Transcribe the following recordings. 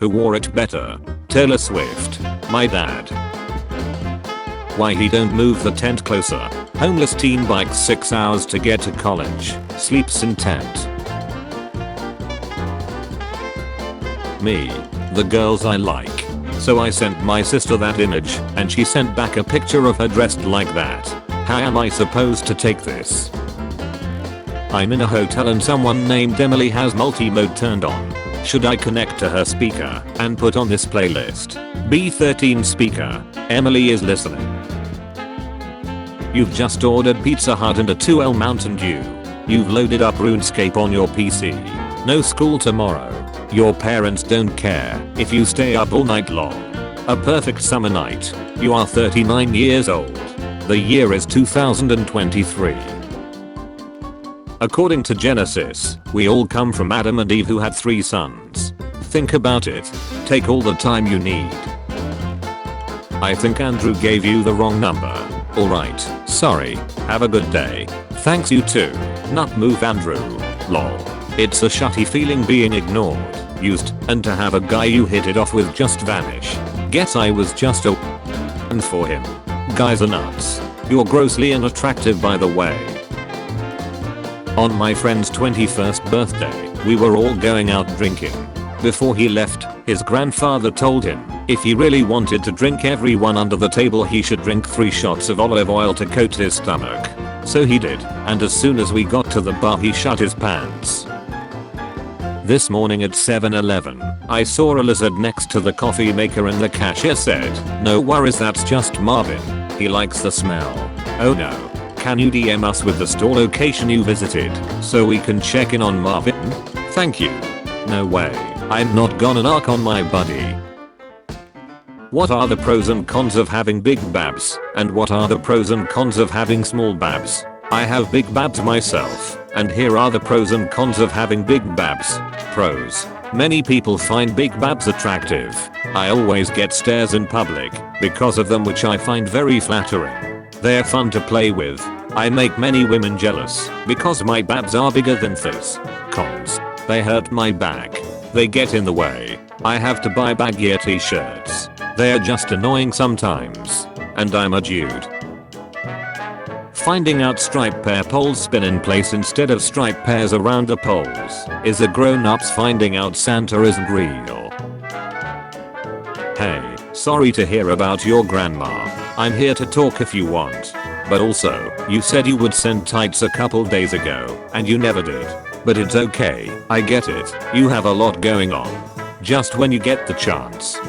Who wore it better? Taylor Swift. My dad. Why he don't move the tent closer? Homeless teen bikes 6 hours to get to college. Sleeps in tent. Me. The girls I like. So I sent my sister that image and she sent back a picture of her dressed like that. How am I supposed to take this? I'm in a hotel and someone named Emily has multi-mode turned on. Should I connect to her speaker and put on this playlist? B13 speaker. Emily is listening. You've just ordered Pizza Hut and a 2L Mountain Dew. You've loaded up RuneScape on your PC. No school tomorrow. Your parents don't care if you stay up all night long. A perfect summer night. You are 39 years old. The year is 2023. According to Genesis, we all come from Adam and Eve who had 3 sons. Think about it. Take all the time you need. I think Andrew gave you the wrong number. Alright, sorry. Have a good day. Thanks you too. Not move Andrew. Lol. It's a shitty feeling being ignored, used, and to have a guy you hit it off with just vanish. Guess I was just a and for him. Guys are nuts. You're grossly unattractive by the way. On my friend's 21st birthday, we were all going out drinking. Before he left, his grandfather told him if he really wanted to drink everyone under the table he should drink 3 shots of olive oil to coat his stomach. So he did, and as soon as we got to the bar he shut his pants. This morning at 7-Eleven, I saw a lizard next to the coffee maker and the cashier said, "No worries, that's just Marvin. He likes the smell." Oh no. Can you DM us with the store location you visited so we can check in on Marvin? Thank you. No way. I'm not gonna knock on my buddy. What are the pros and cons of having big babs, and what are the pros and cons of having small babs? I have big babs myself, and here are the pros and cons of having big babs. Pros. Many people find big babs attractive. I always get stares in public because of them, which I find very flattering. They're fun to play with. I make many women jealous because my babs are bigger than theirs. Cons. They hurt my back. They get in the way. I have to buy baggier t-shirts. They're just annoying sometimes. And I'm a dude. Finding out stripe pair poles spin in place instead of stripe pairs around the poles is a grown-ups finding out Santa isn't real. Hey, sorry to hear about your grandma. I'm here to talk if you want. But also, you said you would send tights a couple days ago, and you never did. But it's okay, I get it. You have a lot going on. Just when you get the chance.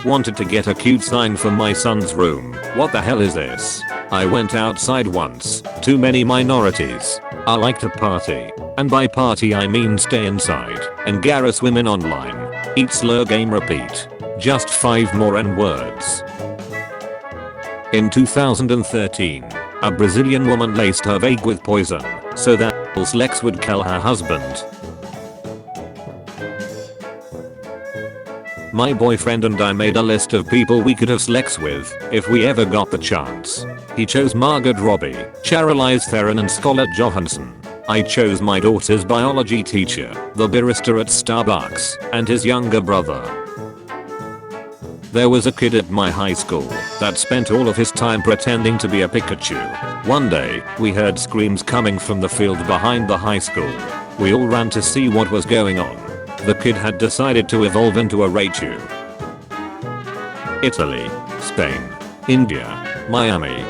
Wanted to get a cute sign for my son's room. What the hell is this? I went outside once. Too many minorities. I like to party. And by party I mean stay inside and garrus women online. Eat slur game repeat. Just 5 more N-words. In 2013, a Brazilian woman laced her vague with poison so that Lex would kill her husband. My boyfriend and I made a list of people we could have sex with if we ever got the chance. He chose Margot Robbie, Charlize Theron and Scarlett Johansson. I chose my daughter's biology teacher, the barista at Starbucks, and his younger brother. There was a kid at my high school that spent all of his time pretending to be a Pikachu. One day, we heard screams coming from the field behind the high school. We all ran to see what was going on. The kid had decided to evolve into a Raichu. Italy, Spain, India, Miami.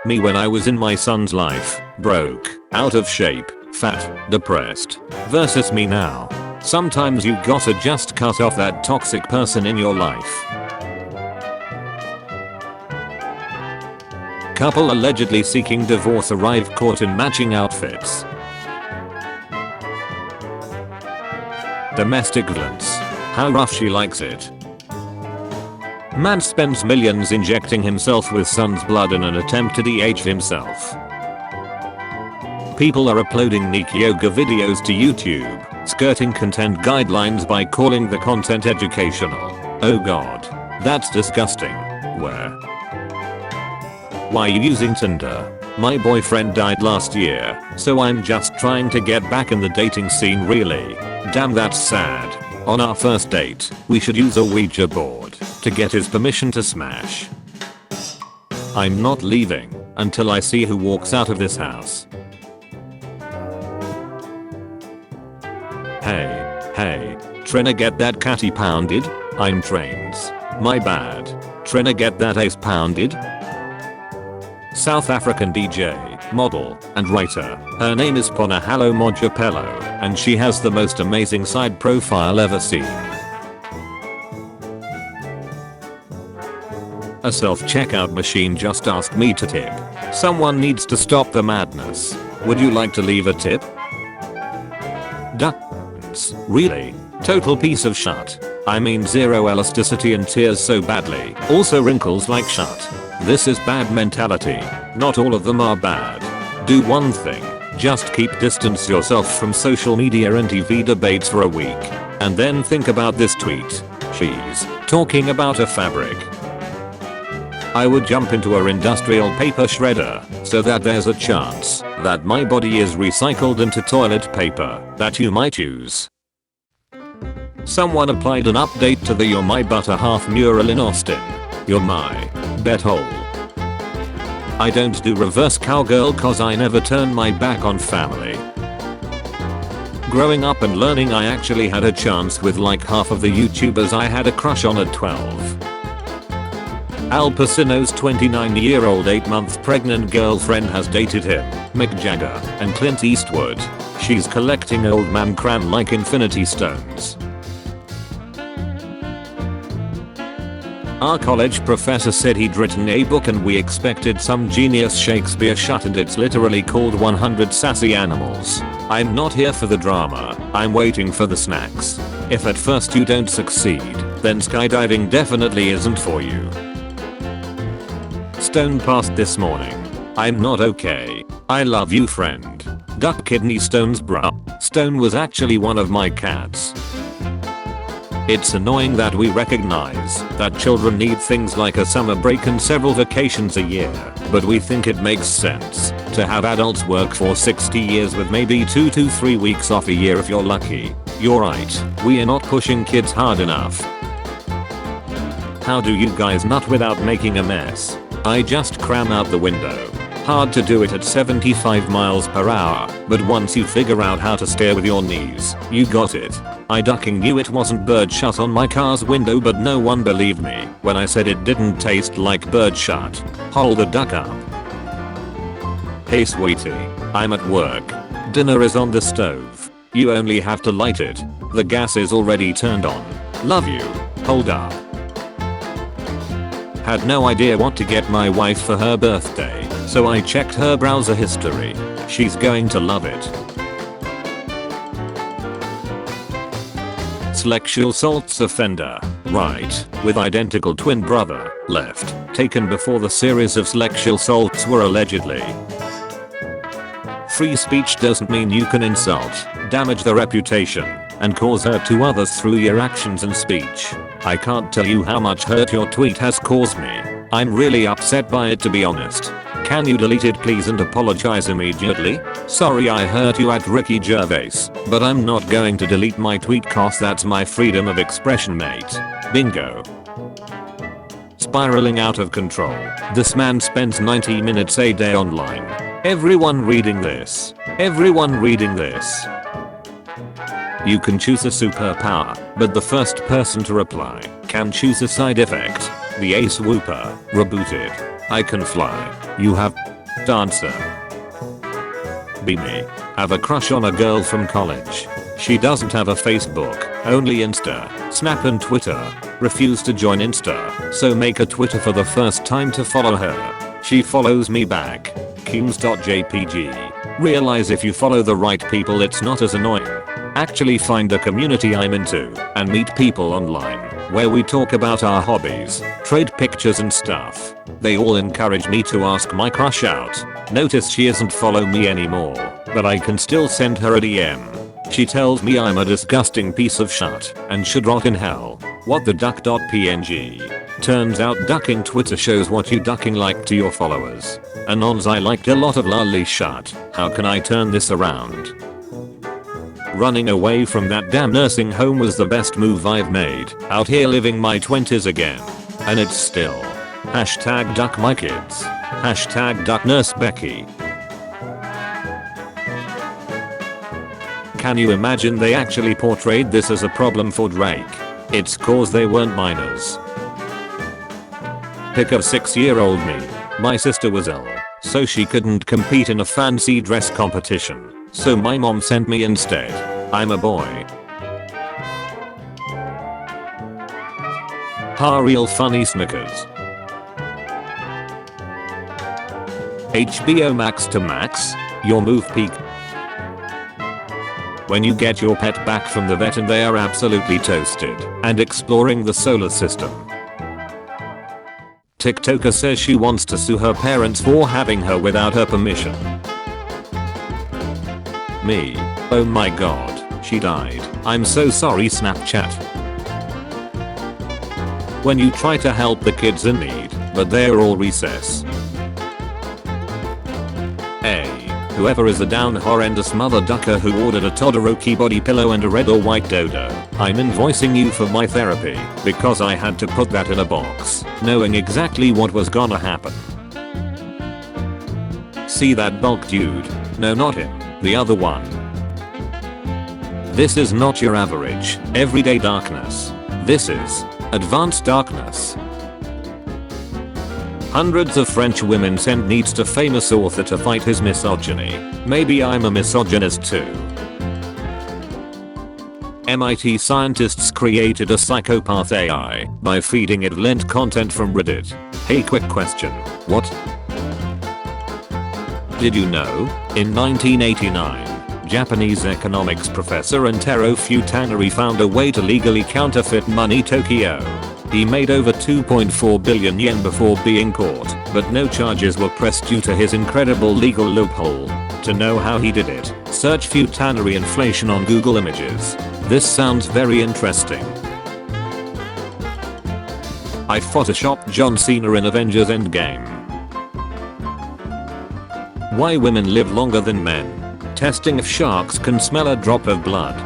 Me when I was in my son's life, broke, out of shape, fat, depressed. Versus me now. Sometimes you gotta just cut off that toxic person in your life. Couple allegedly seeking divorce arrive caught in matching outfits. Domestic violence. How rough she likes it. Man spends millions injecting himself with son's blood in an attempt to de-age himself. People are uploading naked yoga videos to YouTube, skirting content guidelines by calling the content educational. Oh god. That's disgusting. Where? Why are you using Tinder? My boyfriend died last year, so I'm just trying to get back in the dating scene really. Damn, that's sad. On our first date, we should use a Ouija board to get his permission to smash. I'm not leaving until I see who walks out of this house. Hey, Trina, get that catty pounded? I'm Trains. My bad. Trina, get that ace pounded? South African DJ, model, and writer. Her name is Ponahalo Mojapelo, and she has the most amazing side profile ever seen. A self-checkout machine just asked me to tip. Someone needs to stop the madness. Would you like to leave a tip? Ducks. Really? Total piece of shit. I mean, zero elasticity and tears so badly. Also wrinkles like shit. This is bad mentality. Not all of them are bad. Do one thing. Just keep distance yourself from social media and TV debates for a week. And then think about this tweet. She's talking about a fabric. I would jump into her industrial paper shredder so that there's a chance that my body is recycled into toilet paper that you might use. Someone applied an update to the You're My Butter half mural in Austin. You're my butthole. I don't do reverse cowgirl cause I never turn my back on family. Growing up and learning, I actually had a chance with like half of the YouTubers I had a crush on at 12. Al Pacino's 29-year-old 8-month pregnant girlfriend has dated him, Mick Jagger, and Clint Eastwood. She's collecting old man cram like infinity stones. Our college professor said he'd written a book and we expected some genius Shakespeare shut, and it's literally called 100 Sassy Animals. I'm not here for the drama, I'm waiting for the snacks. If at first you don't succeed, then skydiving definitely isn't for you. Stone passed this morning. I'm not okay. I love you, friend. Duck kidney stones, bruh. Stone was actually one of my cats. It's annoying that we recognize that children need things like a summer break and several vacations a year, but we think it makes sense to have adults work for 60 years with maybe 2 to 3 weeks off a year if you're lucky. You're right, we are not pushing kids hard enough. How do you guys nut without making a mess? I just cram out the window. Hard to do it at 75 miles per hour, but once you figure out how to steer with your knees, you got it. I ducking knew it wasn't birdshot on my car's window, but no one believed me when I said it didn't taste like birdshot. Hold the duck up. Hey sweetie, I'm at work. Dinner is on the stove. You only have to light it. The gas is already turned on. Love you. Hold up. Had no idea what to get my wife for her birthday, so I checked her browser history. She's going to love it. Sexual assaults offender, right, with identical twin brother, left, taken before the series of sexual assaults were allegedly. Free speech doesn't mean you can insult, damage the reputation, and cause hurt to others through your actions and speech. I can't tell you how much hurt your tweet has caused me. I'm really upset by it, to be honest. Can you delete it please and apologize immediately? Sorry I hurt you at Ricky Gervais, but I'm not going to delete my tweet cause that's my freedom of expression, mate. Bingo. Spiraling out of control. This man spends 90 minutes a day online. Everyone reading this. Everyone reading this. You can choose a superpower, but the first person to reply can choose a side effect. The Ace Whooper, rebooted. I can fly. You have dancer. Be me. Have a crush on a girl from college. She doesn't have a Facebook, only Insta, Snap and Twitter. Refuse to join Insta, so make a Twitter for the first time to follow her. She follows me back. Keems.jpg. Realize if you follow the right people it's not as annoying. Actually find the community I'm into and meet people online where we talk about our hobbies, trade pictures and stuff. They all encourage me to ask my crush out. Notice she isn't follow me anymore, but I can still send her a DM. She tells me I'm a disgusting piece of shit and should rot in hell. What the duck.png. Turns out ducking Twitter shows what you ducking like to your followers. Anons, I liked a lot of lolly shit. How can I turn this around? Running away from that damn nursing home was the best move I've made. Out here living my 20s again. And it's still. Hashtag duck my kids. Hashtag duck nurse Becky. Can you imagine they actually portrayed this as a problem for Drake? It's cause they weren't minors. Pick a 6-year-old me. My sister was ill, so she couldn't compete in a fancy dress competition. So my mom sent me instead. I'm a boy. Ha, real funny Snickers. HBO Max to Max, your move peak. When you get your pet back from the vet and they are absolutely toasted and exploring the solar system. TikToker says she wants to sue her parents for having her without her permission. Me. Oh my god, she died. I'm so sorry Snapchat. When you try to help the kids in need, but they're all recess. Whoever is the down horrendous mother ducker who ordered a Todoroki body pillow and a red or white dodo, I'm invoicing you for my therapy because I had to put that in a box, knowing exactly what was gonna happen. See that bulk dude? No, not him, the other one. This is not your average, everyday darkness. This is advanced darkness. Hundreds of French women send needs to famous author to fight his misogyny. Maybe I'm a misogynist too. MIT scientists created a psychopath AI by feeding it lent content from Reddit. Hey, quick question. What? Did you know? In 1989, Japanese economics professor Antero Futanari found a way to legally counterfeit money Tokyo. He made over 2.4 billion yen before being caught, but no charges were pressed due to his incredible legal loophole. To know how he did it, search Futanari inflation on Google Images. This sounds very interesting. I photoshopped John Cena in Avengers Endgame. Why women live longer than men. Testing if sharks can smell a drop of blood.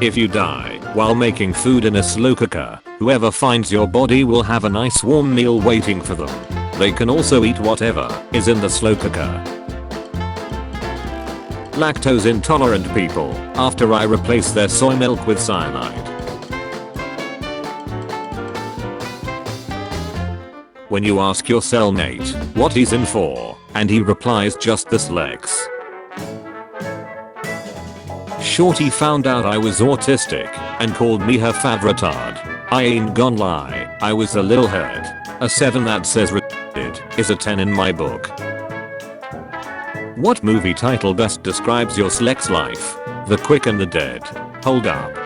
If you die while making food in a slow cooker, whoever finds your body will have a nice warm meal waiting for them. They can also eat whatever is in the slow cooker. Lactose intolerant people, after I replace their soy milk with cyanide. When you ask your cellmate what he's in for, and he replies just this Lex. Shorty found out I was autistic and called me her favretard. I ain't gon' lie, I was a little hurt. A 7 that says retarded is a 10 in my book. What movie title best describes your sex life? The Quick and the Dead. Hold up.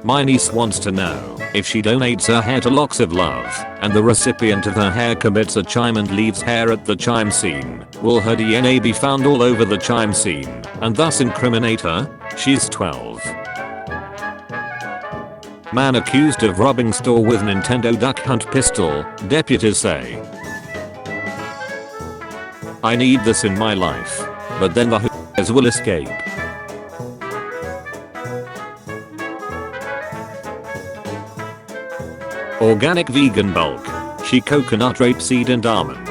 My niece wants to know if she donates her hair to Locks of Love and the recipient of her hair commits a crime and leaves hair at the crime scene, will her DNA be found all over the crime scene and thus incriminate her? She's 12. Man accused of robbing store with Nintendo Duck Hunt pistol, deputies say. I need this in my life, but then the hookers will escape. Organic vegan bulk. Shea coconut rapeseed and almond.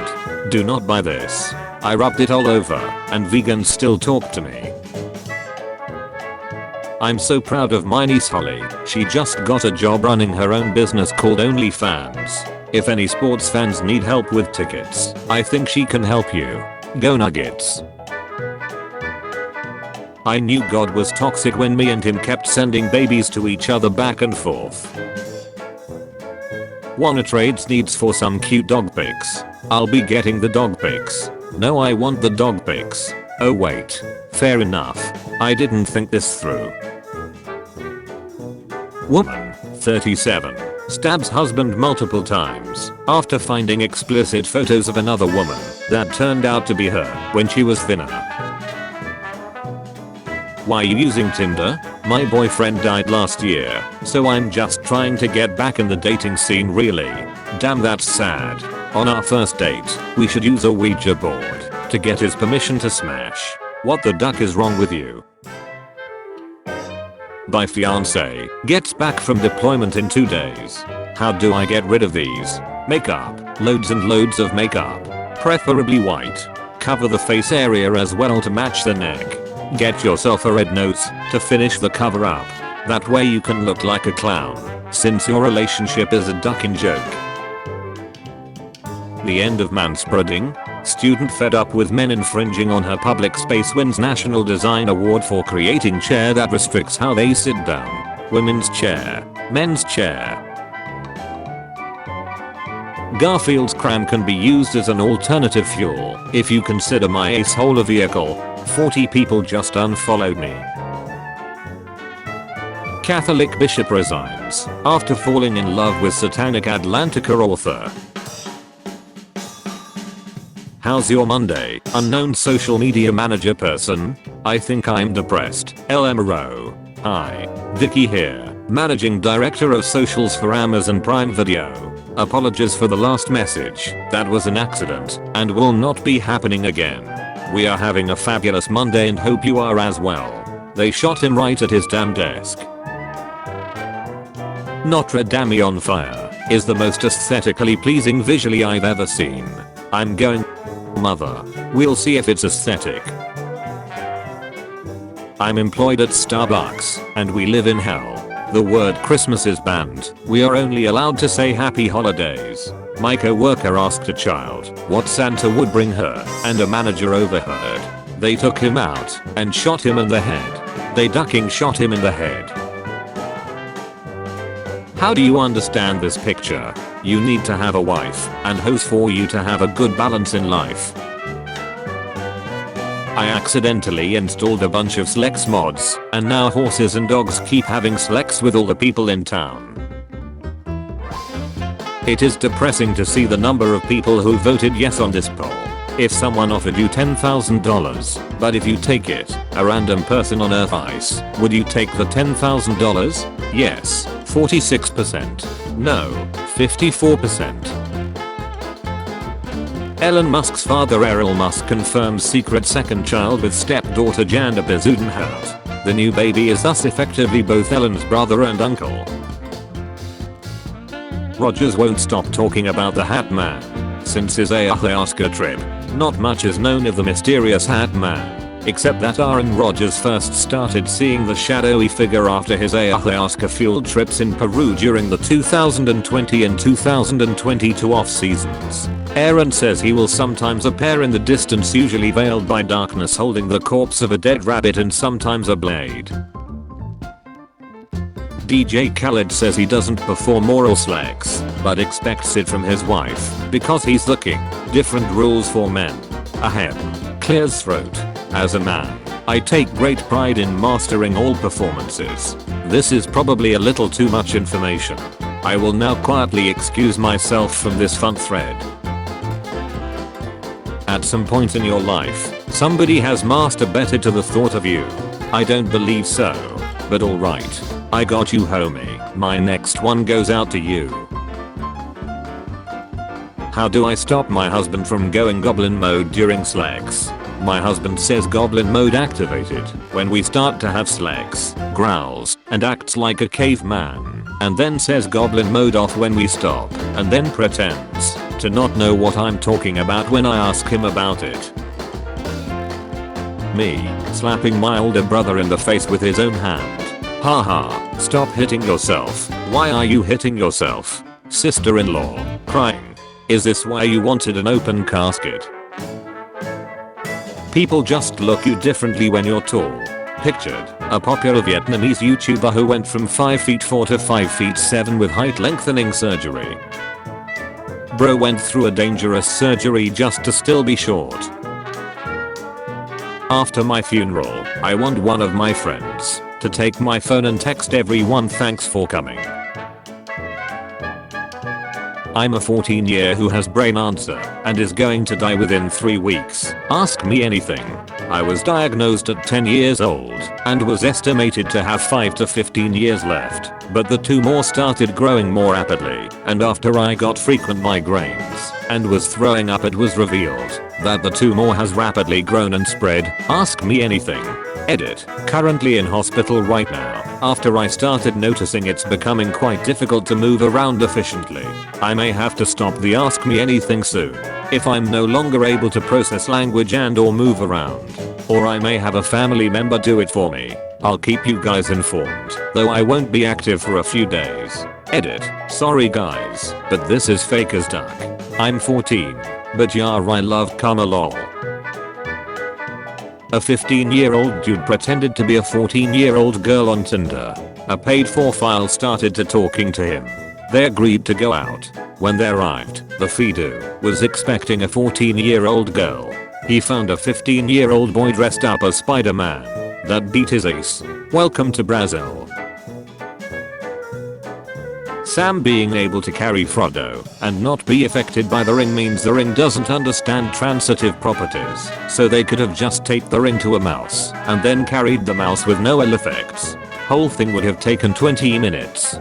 Do not buy this. I rubbed it all over and vegans still talk to me. I'm so proud of my niece Holly. She just got a job running her own business called OnlyFans. If any sports fans need help with tickets, I think she can help you. Go Nuggets. I knew God was toxic when me and him kept sending babies to each other back and forth. Wanna trade needs for some cute dog pics? I'll be getting the dog pics. No, I want the dog pics. Oh wait. Fair enough. I didn't think this through. Woman, 37, stabs husband multiple times after finding explicit photos of another woman that turned out to be her when she was thinner. Why you using Tinder? My boyfriend died last year, so I'm just trying to get back in the dating scene really. Damn, that's sad. On our first date, we should use a Ouija board to get his permission to smash. What the duck is wrong with you? My fiance gets back from deployment in 2 days. How do I get rid of these? Makeup. Loads and loads of makeup. Preferably white. Cover the face area as well to match the neck. Get yourself a red nose to finish the cover up. That way you can look like a clown, since your relationship is a ducking joke. The end of manspreading. Student fed up with men infringing on her public space wins National Design Award for creating chair that restricts how they sit down. Women's chair. Men's chair. Garfield's cram can be used as an alternative fuel. If you consider my asshole a vehicle. 40 people just unfollowed me. Catholic bishop resigns after falling in love with satanic Atlantica author. How's your Monday, unknown social media manager person? I think I'm depressed. LMRO. Hi. Vicky here, managing director of socials for Amazon Prime Video. Apologies for the last message. That was an accident and will not be happening again. We are having a fabulous Monday and hope you are as well. They shot him right at his damn desk. Notre Dame on fire is the most aesthetically pleasing visually I've ever seen. I'm going mother. We'll see if it's aesthetic. I'm employed at Starbucks and we live in hell. The word Christmas is banned. We are only allowed to say happy holidays. My co-worker asked a child what Santa would bring her and a manager overheard. They took him out and shot him in the head. They ducking shot him in the head. How do you understand this picture? You need to have a wife and hose for you to have a good balance in life. I accidentally installed a bunch of Slex mods and now horses and dogs keep having Slex with all the people in town. It is depressing to see the number of people who voted yes on this poll. If someone offered you $10,000, but if you take it, a random person on earth ice, would you take the $10,000? Yes, 46%. No, 54%. Elon Musk's father Errol Musk confirms secret second child with stepdaughter Janda Bezudenhout. The new baby is thus effectively both Elon's brother and uncle. Rogers won't stop talking about the Hat Man. Since his ayahuasca trip, not much is known of the mysterious Hat Man, except that Aaron Rodgers first started seeing the shadowy figure after his ayahuasca fueled trips in Peru during the 2020 and 2022 off seasons. Aaron says he will sometimes appear in the distance, usually veiled by darkness, holding the corpse of a dead rabbit and sometimes a blade. DJ Khaled says he doesn't perform oral sex, but expects it from his wife, because he's the king. Different rules for men. Ahem. Clears throat. As a man, I take great pride in mastering all performances. This is probably a little too much information. I will now quietly excuse myself from this fun thread. At some point in your life, somebody has masturbated to the thought of you. I don't believe so, but alright. I got you, homie. My next one goes out to you. How do I stop my husband from going goblin mode during sex? My husband says goblin mode activated when we start to have sex, growls, and acts like a caveman, and then says goblin mode off when we stop, and then pretends to not know what I'm talking about when I ask him about it. Me, slapping my older brother in the face with his own hand. Haha, stop hitting yourself. Why are you hitting yourself? Sister-in-law, crying. Is this why you wanted an open casket? People just look you differently when you're tall. Pictured, a popular Vietnamese YouTuber who went from 5 feet 4 to 5 feet 7 with height lengthening surgery. Bro went through a dangerous surgery just to still be short. After my funeral, I want one of my friends to take my phone and text everyone thanks for coming. I'm a 14-year who has brain cancer and is going to die within 3 weeks. Ask me anything. I was diagnosed at 10 years old and was estimated to have 5 to 15 years left, but the tumor started growing more rapidly, and after I got frequent migraines and was throwing up, it was revealed that the tumor has rapidly grown and spread. Ask me anything. Edit. Currently in hospital right now after I started noticing it's becoming quite difficult to move around efficiently. I may have to stop the Ask Me Anything soon if I'm no longer able to process language and or move around. Or I may have a family member do it for me. I'll keep you guys informed, though I won't be active for a few days. Edit. Sorry guys, but this is fake as duck. I'm 14. But yeah, I love karma lol. A 15-year-old dude pretended to be a 14-year-old girl on Tinder. A paid for file started to talking to him. They agreed to go out. When they arrived, the Fidu was expecting a 14-year-old girl. He found a 15-year-old boy dressed up as Spider-Man. That beat his ace. Welcome to Brazil. Sam being able to carry Frodo and not be affected by the ring means the ring doesn't understand transitive properties, so they could have just taped the ring to a mouse and then carried the mouse with no ill effects. Whole thing would have taken 20 minutes.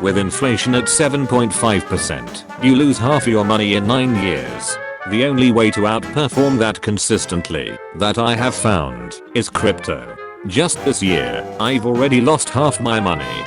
With inflation at 7.5%, you lose half your money in 9 years. The only way to outperform that consistently that I have found is crypto. Just this year, I've already lost half my money.